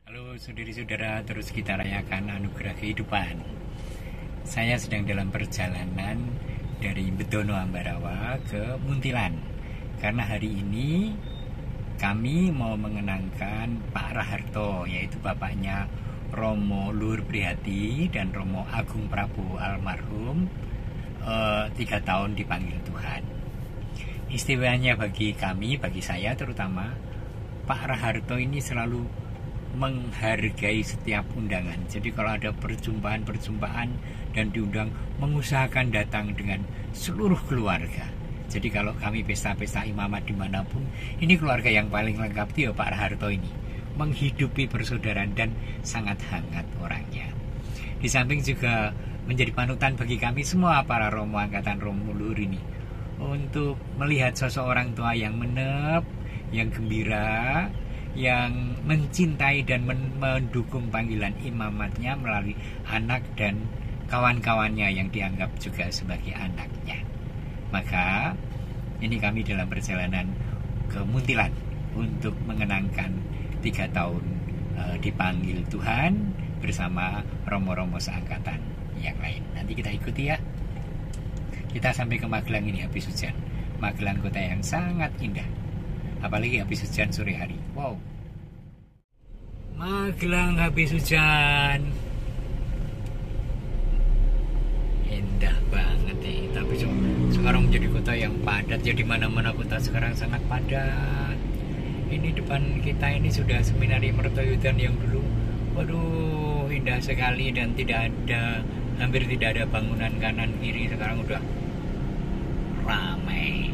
Halo saudari-saudara, terus kita rayakan anugerah kehidupan. Saya sedang dalam perjalanan dari Bedono Ambarawa ke Muntilan. Karena hari ini kami mau mengenangkan Pak Raharto, yaitu bapaknya Romo Luhur Prihati dan Romo Agung Prabowo almarhum, 3 tahun dipanggil Tuhan. Istimewanya bagi kami, bagi saya terutama, Pak Raharto ini selalu menghargai setiap undangan. Jadi kalau ada perjumpaan dan diundang, mengusahakan datang dengan seluruh keluarga. Jadi kalau kami pesta-pesta imamat dimanapun, ini keluarga yang paling lengkap itu Pak Raharto ini. Menghidupi persaudaraan dan sangat hangat orangnya. Di samping juga menjadi panutan bagi kami semua para Romo Angkatan Romo Luhur ini, untuk melihat sosok orang tua yang menep, yang gembira, yang mencintai dan mendukung panggilan imamatnya melalui anak dan kawan-kawannya yang dianggap juga sebagai anaknya. Maka ini kami dalam perjalanan ke Muntilan untuk mengenangkan 3 tahun dipanggil Tuhan bersama romo-romo seangkatan yang lain. Nanti kita ikuti ya. Kita sampai ke Magelang ini habis hujan. Magelang kota yang sangat indah, apalagi habis hujan sore hari. Wow. Magelang habis hujan. Indah banget nih. Tapi sekarang menjadi kota yang padat. Jadi mana-mana kota sekarang sangat padat. Ini depan kita ini sudah Seminari Mertoyudan yang dulu. Waduh, indah sekali dan hampir tidak ada bangunan kanan kiri. Sekarang udah ramai.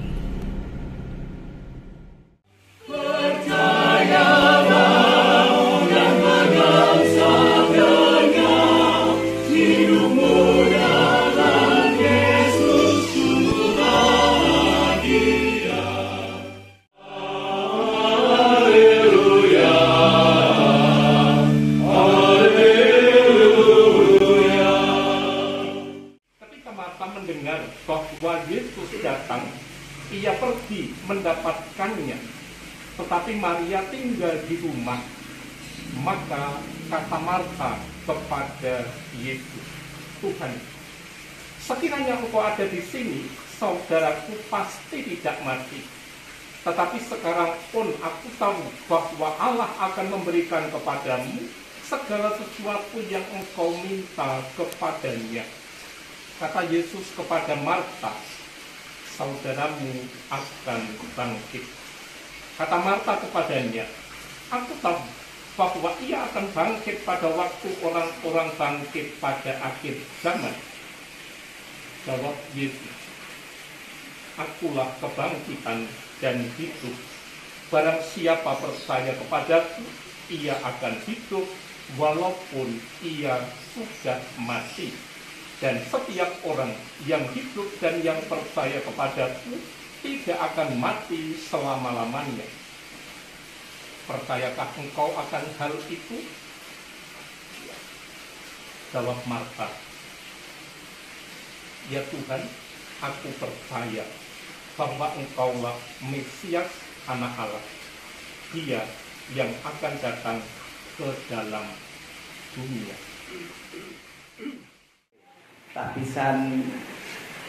Mendengar bahwa Yesus datang, ia pergi mendapatkannya, tetapi Maria tinggal di rumah. Maka kata Marta kepada Yesus, Tuhan, sekiranya engkau ada di sini, saudaraku pasti tidak mati. Tetapi sekarang pun aku tahu bahwa Allah akan memberikan kepadamu segala sesuatu yang engkau minta kepadanya. Kata Yesus kepada Marta, saudaramu akan bangkit. Kata Marta kepadanya, aku tahu bahwa ia akan bangkit pada waktu orang-orang bangkit pada akhir zaman. Jawab Yesus, akulah kebangkitan dan hidup. Barang siapa percaya kepadaku, ia akan hidup walaupun ia sudah mati. Dan setiap orang yang hidup dan yang percaya kepadaku tidak akan mati selama-lamanya. Percayakah engkau akan hal itu? Jawab Marta, ya Tuhan, aku percaya bahwa engkaulah Mesias, Anak Allah, Dia yang akan datang ke dalam dunia. Tapisan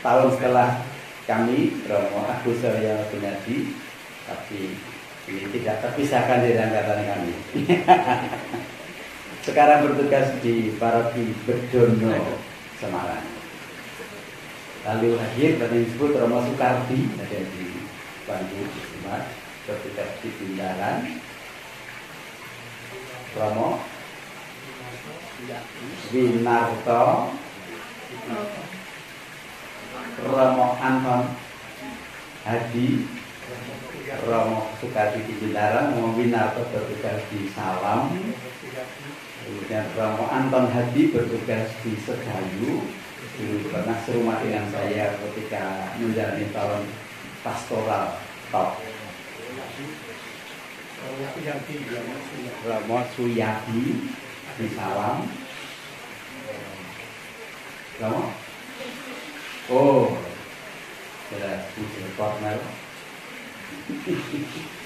tahun setelah kami, Romo Agus Surya Gunadi, tapi ini tidak terpisahkan dari angkatan kami. Sekarang bertugas di Paroki Bedono, Semarang. Lalu hadir dan disebut Romo Soekardi, ada di Bandung, Sumat, bertugas di Bintaran. Romo Winarto, Romo Anton Hadi, Romo Soekardi di Bintaran, Romo Winarto bertugas di Salam, kemudian Romo Anton Hadi bertugas di Sedayu. Dulu pernah serumah dengan saya ketika menjalani tahun pastoral top. Romo Suyadi di Salam. Romo? Oh, sudah di Kornel.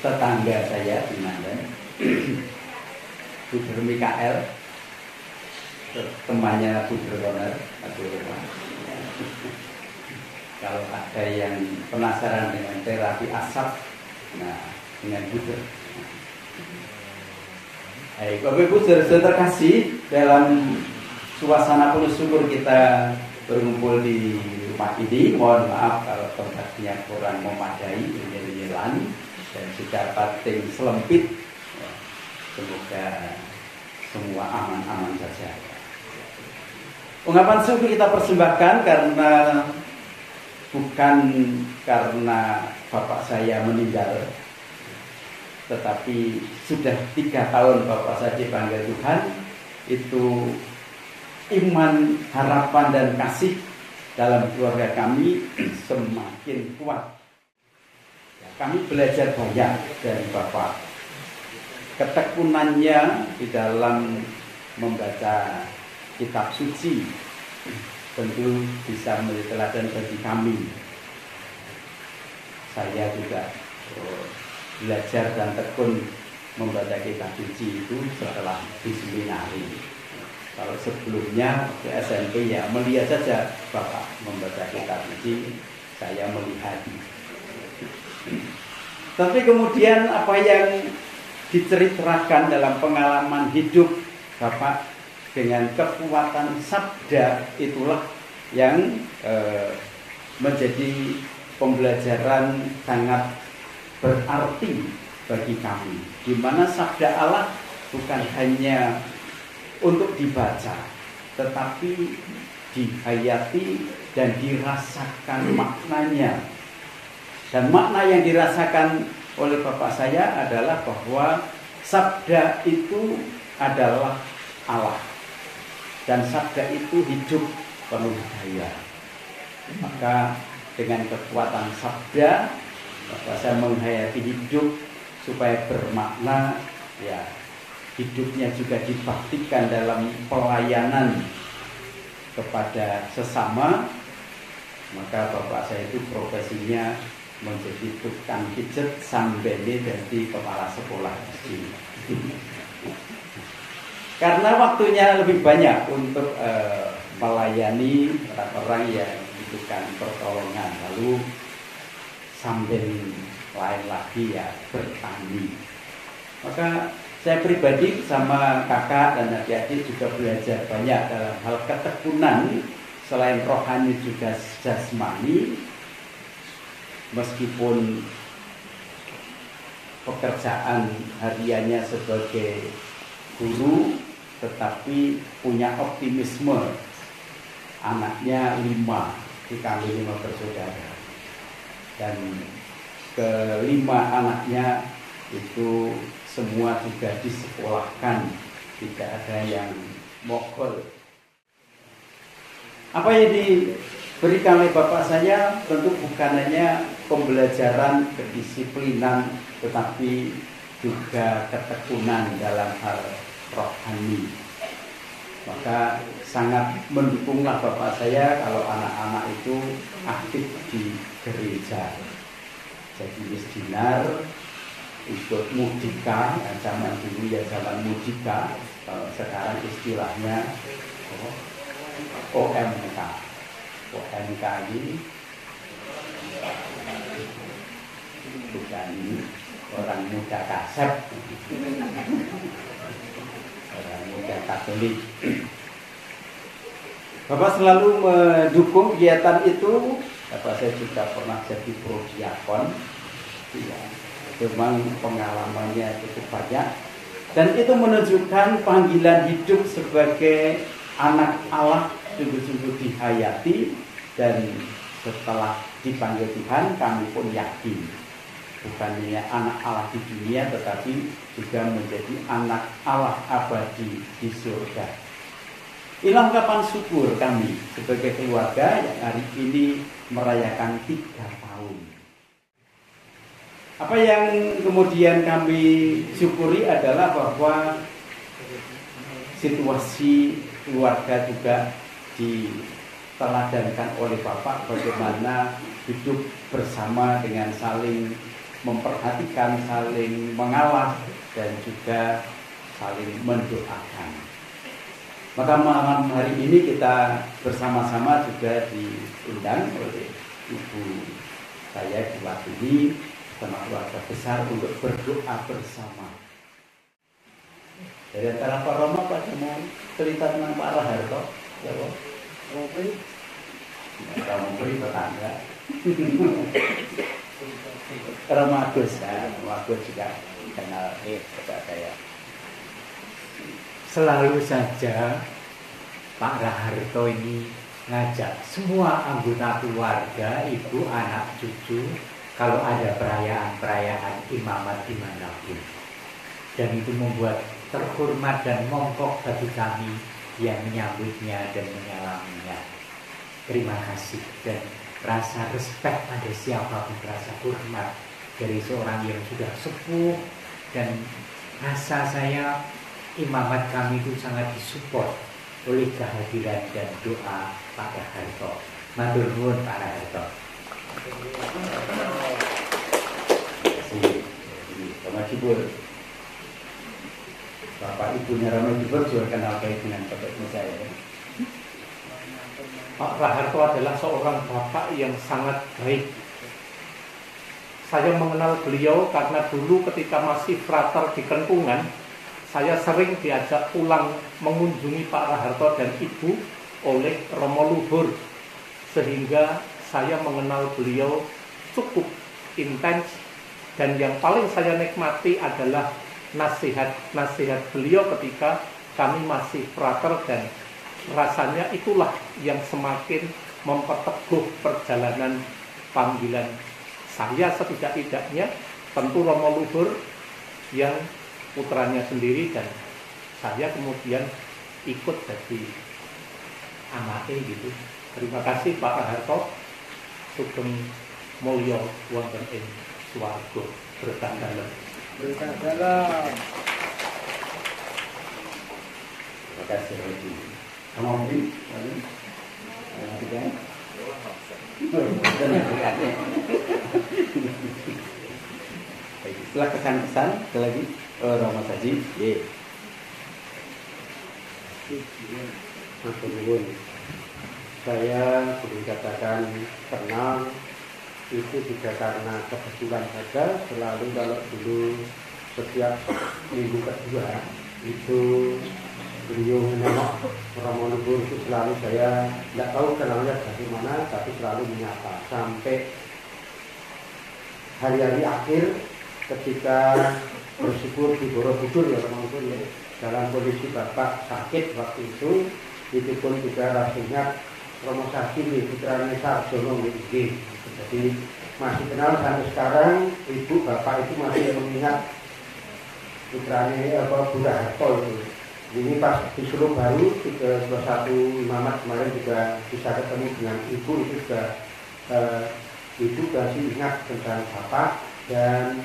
tetangga saya di Mandan. Buder Mikael, temannya Buder Roner, kalau ada yang penasaran dengan terapi asap, nah dengan Buder. Baik, Bapak Ibu saudara terkasih, dalam suasana penuh syukur kita berkumpul di rumah ini. Mohon maaf kalau tempatnya kurang memadai, menyelan dan juga pating selempit. Semoga semua aman-aman saja. Ungkapan syukur kita persembahkan bukan karena bapak saya meninggal, tetapi sudah 3 tahun bapak saya dipanggil Tuhan. Itu iman, harapan dan kasih dalam keluarga kami semakin kuat. Kami belajar banyak dari bapak. Ketekunannya di dalam membaca kitab suci tentu bisa menjadi teladan bagi kami. Saya juga belajar dan tekun membaca kitab suci itu setelah di seminari. Kalau sebelumnya di SMP ya melihat saja bapak membaca kitab suci, saya melihat. Tapi kemudian apa yang diceritakan dalam pengalaman hidup bapak dengan kekuatan sabda, itulah yang menjadi pembelajaran sangat berarti bagi kami, di mana sabda Allah bukan hanya untuk dibaca, tetapi dihayati dan dirasakan maknanya. Dan makna yang dirasakan oleh bapak saya adalah bahwa sabda itu adalah Allah, dan sabda itu hidup penuh daya. Maka dengan kekuatan sabda, bapak saya menghayati hidup supaya bermakna, ya hidupnya juga dibaktikan dalam pelayanan kepada sesama. Maka bapak saya itu profesinya menjadi tukang pijet sambil jadi kepala sekolah SD. Karena waktunya lebih banyak untuk melayani orang-orang yang membutuhkan pertolongan, lalu sambil lain lagi ya bertani. Maka saya pribadi sama kakak dan adik-adik juga belajar banyak dalam hal ketekunan, selain rohani juga jasmani. Meskipun pekerjaan hariannya sebagai guru, tetapi punya optimisme. Anaknya 5, kami 5 bersaudara, dan ke-5 anaknya itu semua juga disekolahkan, tidak ada yang mogol. Apa yang diberikan oleh bapak saya tentu bukan hanya pembelajaran kedisiplinan, tetapi juga ketekunan dalam hal rohani. Maka sangat mendukunglah bapak saya kalau anak-anak itu aktif di gereja. Jadi misdinar, ikut mudika, zaman dulu ya zaman mudika, sekarang istilahnya OMK. OMK ini bukan orang muda kasep, orang muda Katolik. Bapak selalu mendukung kegiatan itu. Bapak saya juga pernah jadi prodiakon, ya, memang pengalamannya cukup banyak, dan itu menunjukkan panggilan hidup sebagai anak Allah sungguh-sungguh dihayati. Dan setelah dipanggil Tuhan, kami pun yakin bukan hanya anak Allah di dunia, tetapi juga menjadi anak Allah abadi di surga. Inilah ungkapan syukur kami sebagai keluarga yang hari ini merayakan 3 tahun. Apa yang kemudian kami syukuri adalah bahwa situasi keluarga juga diteladankan oleh Bapak, bagaimana hidup bersama dengan saling memperhatikan, saling mengalah, dan juga saling mendoakan. Maka malam hari ini kita bersama-sama juga diundang oleh ibu saya diwakili sama keluarga besar untuk berdoa bersama. Dari antara Pak Romo, Pak mau cerita tentang Pak Raharto, ya Pak? Romo beri tetangga. Romo Agus, ya, Romo Agus juga kenal kepada saya. Selalu saja Pak Raharto ini ngajak semua anggota keluarga, ibu, anak, cucu, kalau ada perayaan-perayaan imamat dimanapun. Dan itu membuat terhormat dan mongkok bagi kami yang menyambutnya dan menyalaminya. Terima kasih dan rasa respect pada siapapun, rasa hormat dari seorang yang sudah sepuh, dan rasa saya imamat kami itu sangat disupport oleh kehadiran dan doa Pak Raharto. Matur nuwun Pak Raharto. Terima kasih. Bapak ibunya Romo Jibur juga kenal baik dengan Bapak ibu saya. Pak Raharto adalah seorang bapak yang sangat baik. Saya mengenal beliau karena dulu ketika masih frater di Kentungan, saya sering diajak pulang mengunjungi Pak Raharto dan Ibu oleh Romo Luhur, sehingga saya mengenal beliau cukup intens, dan yang paling saya nikmati adalah nasihat-nasihat beliau ketika kami masih frater, dan rasanya itulah yang semakin memperteguh perjalanan panggilan saya setidak-tidaknya, tentu Romo Luhur yang putranya sendiri, dan saya kemudian ikut jadi anaknya gitu. Terima kasih Pak Raharto, sugeng mulya wonten ing swarga berkah dalem. Terima kasih Roji. Kamu beri, setelah kesan-kesan, ada lagi Romo Saji. Saya boleh katakan kenal itu juga karena kebetulan saja. Selalu kalau dulu setiap minggu kedua itu beliau menengok Romo Luhur, itu selalu saya tidak tahu kenalnya dari mana, tapi selalu menyapa sampai hari-hari akhir ketika bersyukur di Borobudur ya Romo Luhur ya, dalam kondisi Bapak sakit waktu itu pun juga rasanya Romo Saji putranya Sarjono WIG. Jadi masih kenal sampai sekarang. Ibu bapak itu masih mengingat putranya Bu Raharto itu. Ini pas di Solo baru 31 imamat kemarin juga bisa ketemu dengan ibu, itu juga ibu masih ingat tentang bapak dan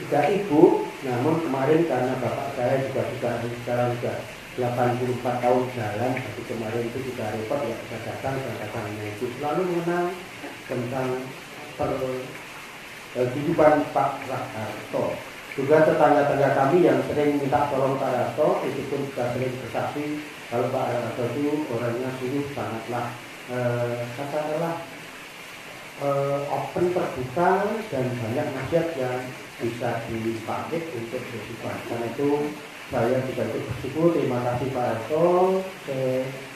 juga ibu. Namun kemarin karena bapak saya juga sekarang juga 84 tahun jalan, tapi kemarin itu juga repot ya, saya datangnya itu selalu mengenal tentang kehidupan Pak Raharto. Juga tetangga-tetangga kami yang sering minta tolong Pak Raharto, itu pun juga sering bersaksi kalau Pak Raharto itu orangnya sungguh sangatlah katakanlah open, terbuka, dan banyak nasihat yang bisa dipakai untuk kehidupan. Karena itu saya juga bersyukur, terima kasih Pak Raharto,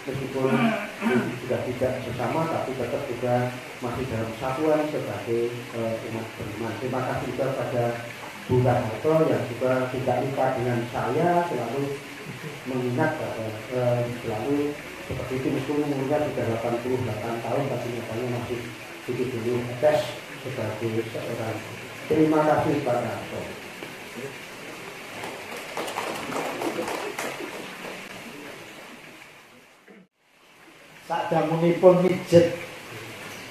meskipun sudah tidak bersama tapi tetap juga masih dalam kesatuan sebagai umat beriman. Terima kasih juga pada Bu Raharto yang juga tidak lupa dengan saya, selalu mengingat selalu seperti itu, meskipun umurnya sudah 88 tahun tapi nyatanya masih begitu hebat sebagai seorang. Terima kasih Pak Raharto. Sakdamunipun mijet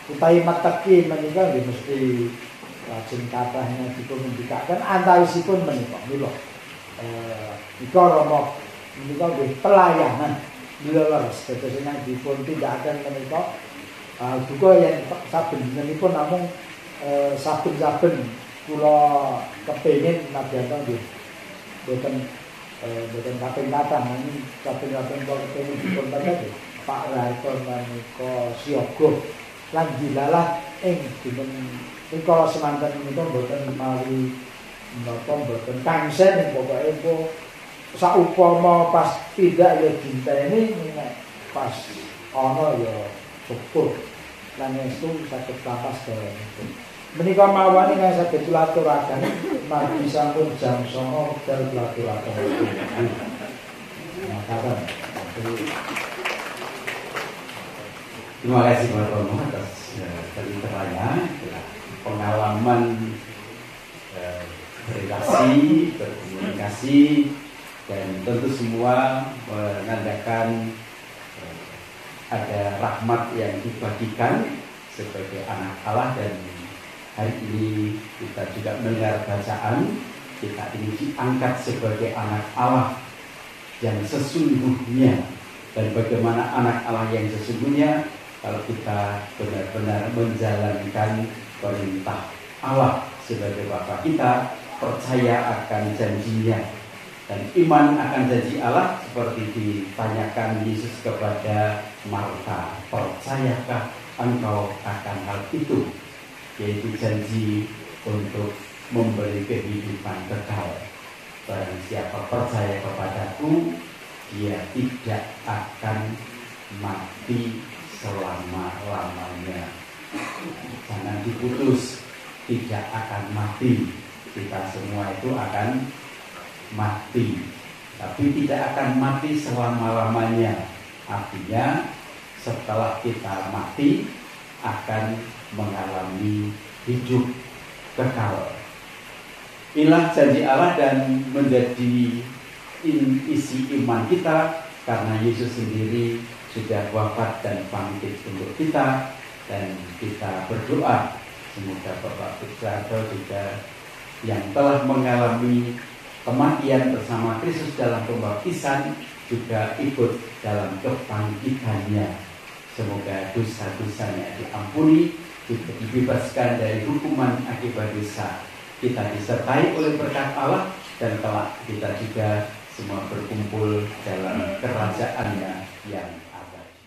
utawi meteki menika nggih mesti lajeng kathah dipun ngendikaken antawisipun menika mila nika Rama menika nggih pelayanan leres dados ingkang dipun tindakaken menika duka yen saben dinanipun namung saben-saben kula kepengin nadyanto nggih boten boten kaping kathah nanging kaping-kaping kok ketemu dipun tadi Pak Raharto menika siaga lan dilalah ing dinten menika semanten menika boten mawi menapa boten kangsen pokoke engko saupama pas tidak ya dinteni nek pas ana ya cukup lan estu saged lapas dereng menika mawon ingkang saged kula aturaken margi sampun jam 09.00 wekdal kula aturaken. Terima kasih Pak Romo atas pencerahannya, pengalaman berrelasi, berkomunikasi, dan tentu semua menandakan ada rahmat yang dibagikan sebagai anak Allah. Dan hari ini kita juga mendengar bacaan, kita ini diangkat sebagai anak Allah yang sesungguhnya. Dan bagaimana anak Allah yang sesungguhnya kalau kita benar-benar menjalankan perintah Allah sebagai Bapa kita, percaya akan janjinya dan iman akan janji Allah, seperti ditanyakan Yesus kepada Marta, percayakah engkau akan hal itu, yaitu janji untuk memberi kehidupan kekal. Barang siapa percaya kepadaku, dia tidak akan mati selama-lamanya. Jangan diputus, tidak akan mati. Kita semua itu akan mati, tapi tidak akan mati selama-lamanya. Artinya setelah kita mati akan mengalami hidup kekal. Inilah janji Allah dan menjadi isi iman kita, karena Yesus sendiri sudah wafat dan bangkit untuk kita. Dan kita berdoa semoga Bapak Putrato juga yang telah mengalami kematian bersama Kristus dalam pembaptisan juga ikut dalam kebangkitannya. Semoga dosa-dosanya diampuni, juga dibebaskan dari hukuman akibat dosa. Kita disertai oleh berkat Allah, dan kelak kita juga semua berkumpul dalam kerajaannya yang abadi.